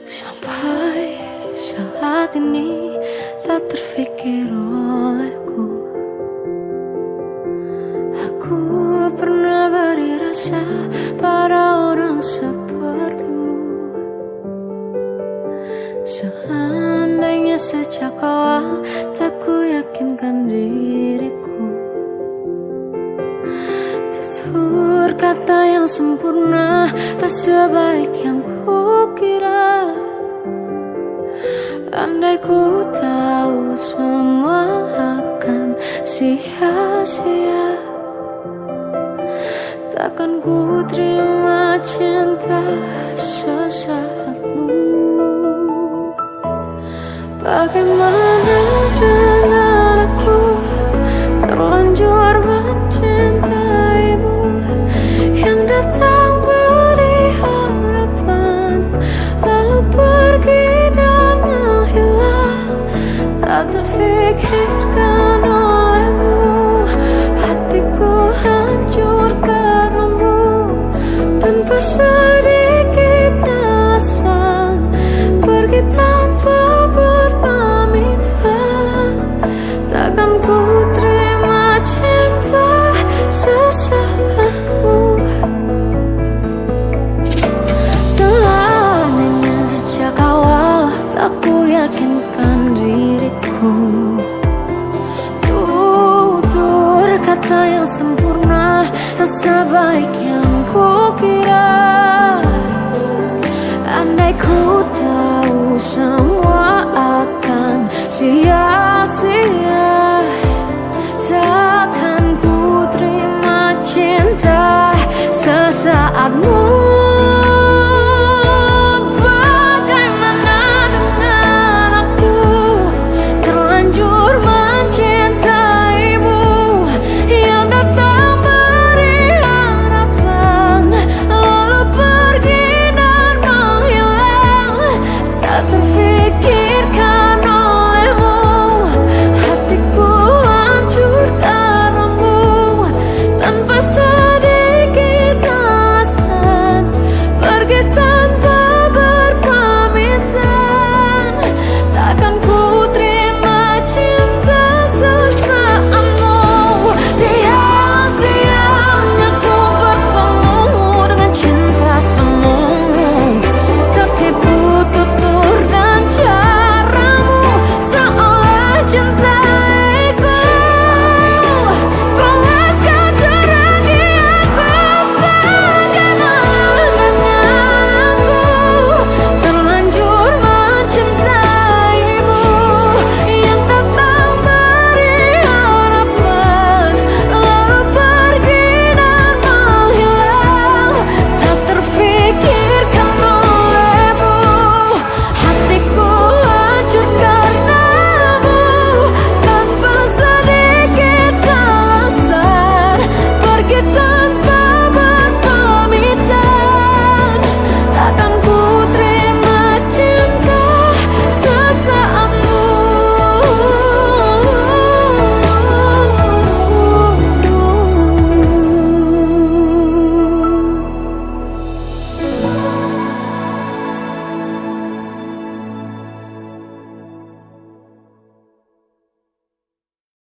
Sampai saat ini tak terfikir olehku. Aku pernah beri rasa pada orang sepertimu. Seandainya sejak awal tak ku yakinkan diriku. Tutur kata yang sempurna tak sebaik yang kukira. Andai ku tahu semua akan sia-sia, takkan ku terima cinta sesaatmu. Bagaimana dengan aku terlanjur mencintaimu, yang datang beri harapan lalu pergi dan menghilang, tak terfikirkan olehmu. Hatiku hancur karenamu, tanpa sedikit alasan, pergi tanpa berpamitan. Takkan ku terima cinta sesaatmu. Seandainya sejak awal tak ku yakinkan diriku. Tutur kata yang sempurna tak sebaik yang kukira. Andai ku tahu semua